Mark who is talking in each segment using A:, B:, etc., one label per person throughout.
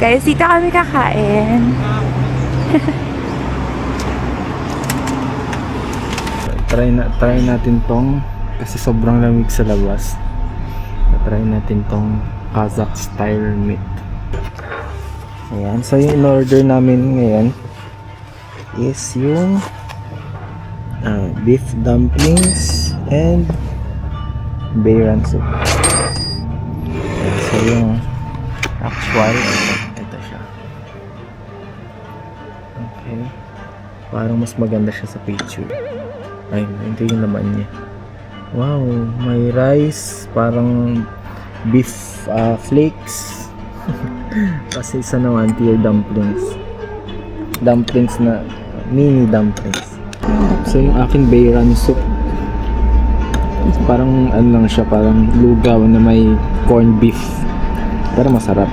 A: Guys, dito kami kakain.
B: Try natin tong, kasi sobrang lamig sa labas. Try natin tong Kazakh style meat. Ayan, so yung in-order namin ngayon is yung beef dumplings and bayran soup. Ayan, so yung actual, ito siya. Okay, parang mas maganda siya sa picture. Ay, ito yung laman niya. Wow, may rice, parang beef flakes. Kasi isa naman, tier dumplings. Dumplings na, mini dumplings. So yung aking bayran soup, parang ano lang siya, parang lugaw na may corned beef. Pero masarap.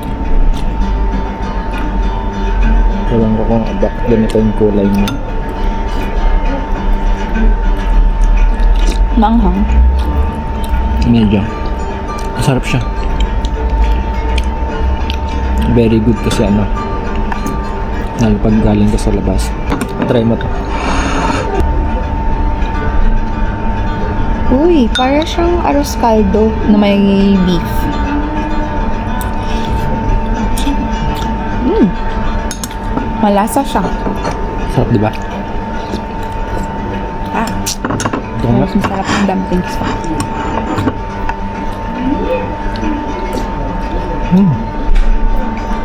B: Ewan ko kung ganito yung kulay niya.
A: Manghang.
B: Medyo. Masarap siya. Very good kasi ano, lalo pag galing ka sa labas. Try mo to.
A: Uy, para siyang arroz caldo na may beef. Malasa siya.
B: Sarap, di ba?
A: Mas masarap ang dumplings.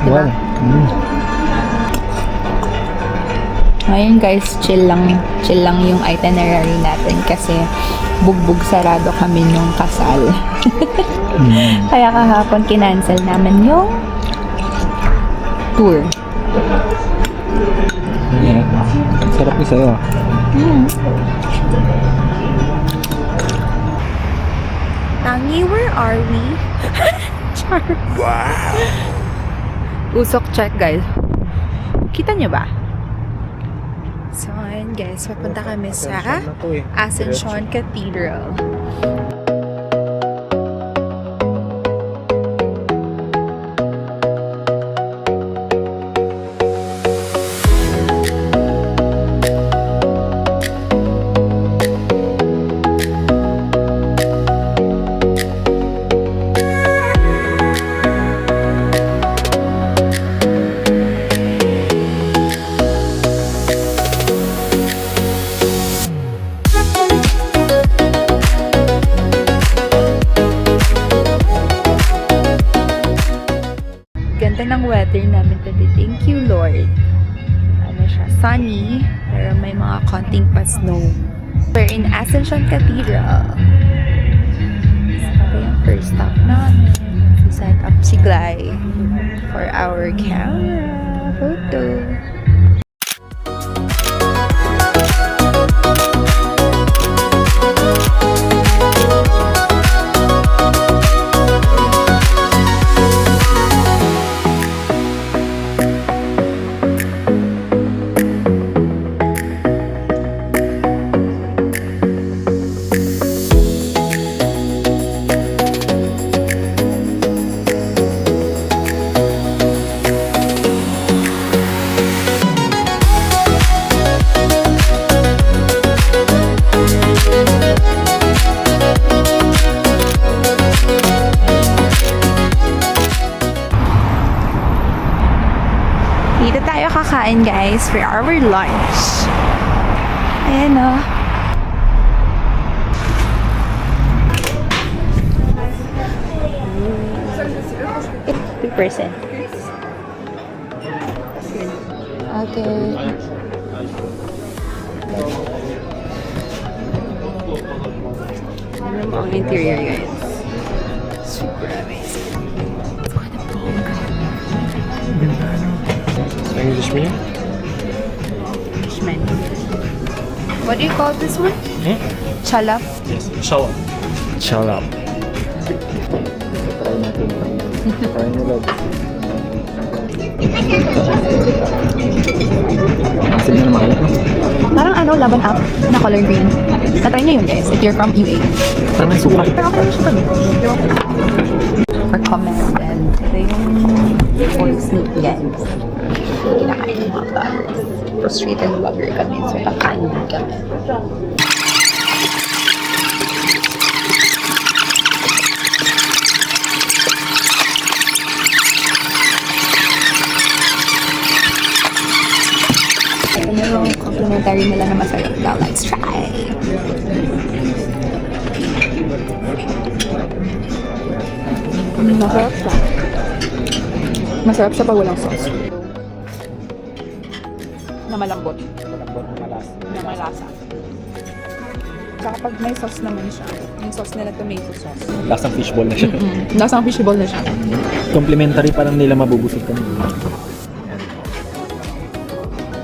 B: Diba? Wow.
A: Ngayon guys, chill lang yung itinerary natin kasi bugbog sarado kami nung kasal. Kaya kahapon kinancel namin yung tour.
B: Yeah. Sarap ni sa'yo.
A: Tangi, where are we? Char. Wow! Usok check, guys. Kita nyo ba? So, ayun guys, papunta kami sa Ascension Cathedral. Ganda ng weather namin today. Thank you, Lord. Ano siya, sunny, pero may mga konting pa-snow. We're in Ascension Cathedral. Ito yung first stop namin. Set up si Glay for our camera photo. Dito tayo kakain guys for our lunch. Ayan o. $2%. Okay. Ano mo ang interior guys? Super amazing.
B: English menu?
A: English menu. What do you call this one? Chalap?
C: Yes, shower.
B: Shut up. Try natin ito. Try mo lang. Sige na naman.
A: Parang ano, laban up na color green. Natry niyo yun guys, if you're from UA.
B: Parang suka.
A: Pero okay naman siya pa. For comment and Ito yung full sneak guys. Kinakain ng mga tao. Frustrated vlogger kami, so kakain din kami. Ito na yung complimentary nila na masarap daw. Let's try! Masarap siya. Masarap siya pag walang sauce. Na malambot. Na malasa. Saka pag may sauce naman siya, yung sauce nila tomato sauce.
B: Lasang fishball na siya.
A: Lasang fishball na siya.
B: Complimentary, parang nila mabubusog ka.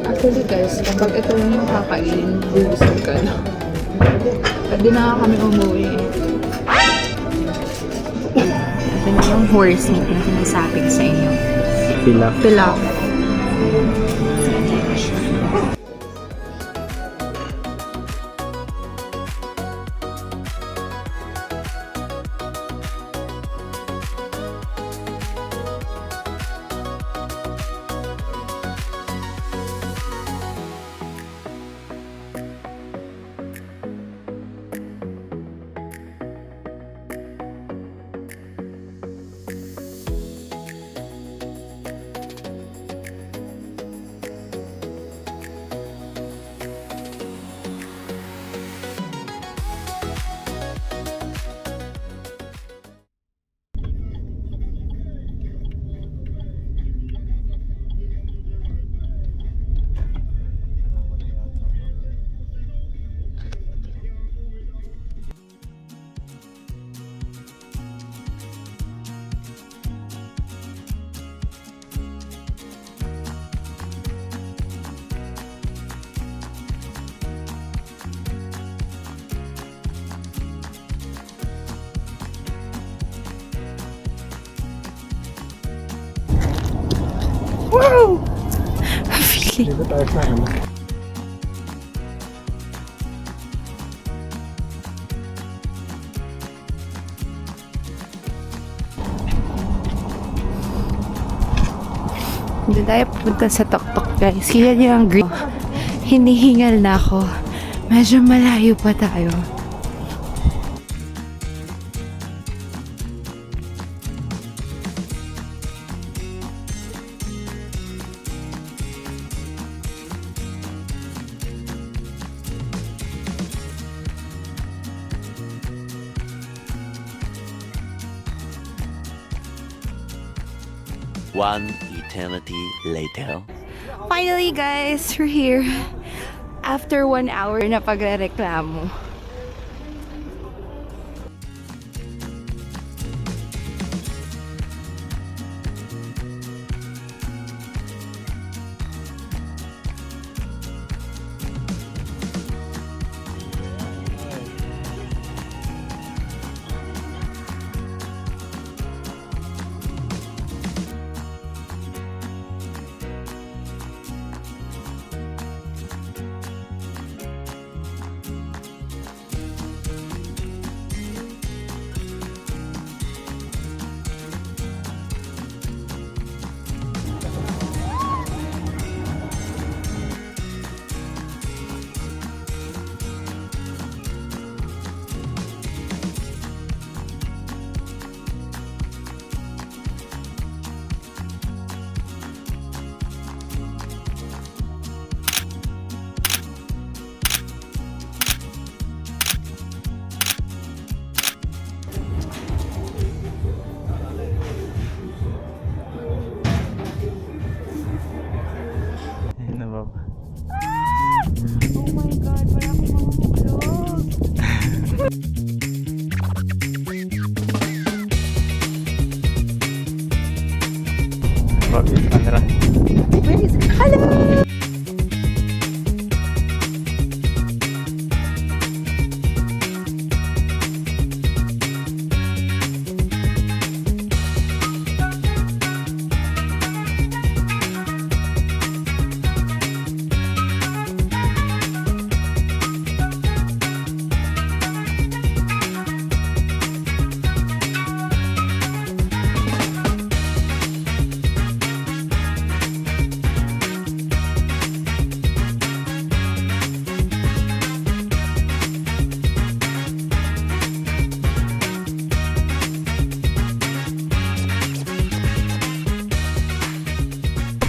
A: Actually guys, kapag ito yung nakakain, bubusog ka na. Pwede na kami umuwi. Ito na yung horse meat na sinasabi ko sa inyo.
B: Pilaf.
A: Pilaf. Wow! Feeling.
B: Dito tayo sa ano.
A: Hindi tayo pupunta sa Tok-Tok guys. Kaya niyo ang green. Hinihingal na ako. Medyo malayo pa tayo.
C: One eternity later.
A: Finally guys, we're here. After 1 hour na pagrereklamo.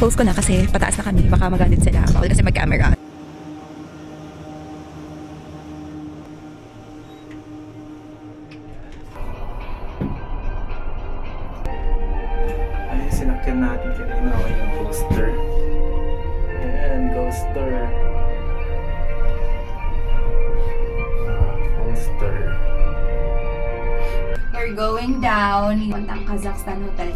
A: Ipopost ko na kasi pataas na kami. Baka magalit sila. Bawal kasi mag-camera.
B: Ayun, sinakyan natin kanina. O yung coaster. Ayan, coaster. Coaster.
A: We're going down. Puntang Kazakhstan Hotel.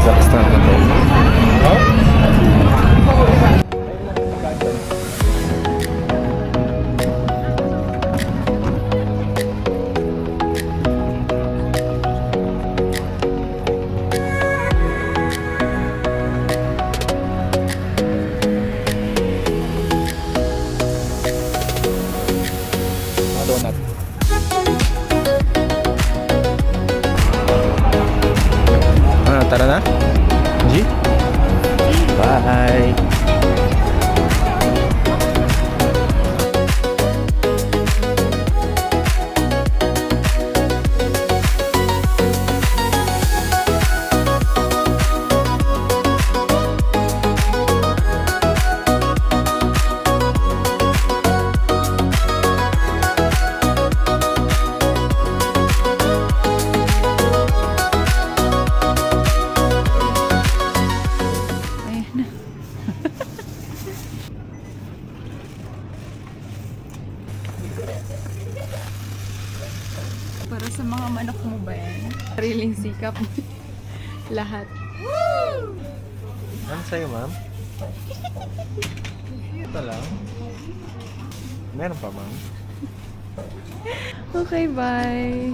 B: Kazakhstan Hotel. Donut. Tara na? G? Bye!
D: Para sa mga manok mo ba yan? Sariling sikap. Lahat.
B: Ano sa'yo, ma'am? Ito lang. Meron pa, ma'am?
D: Okay, bye.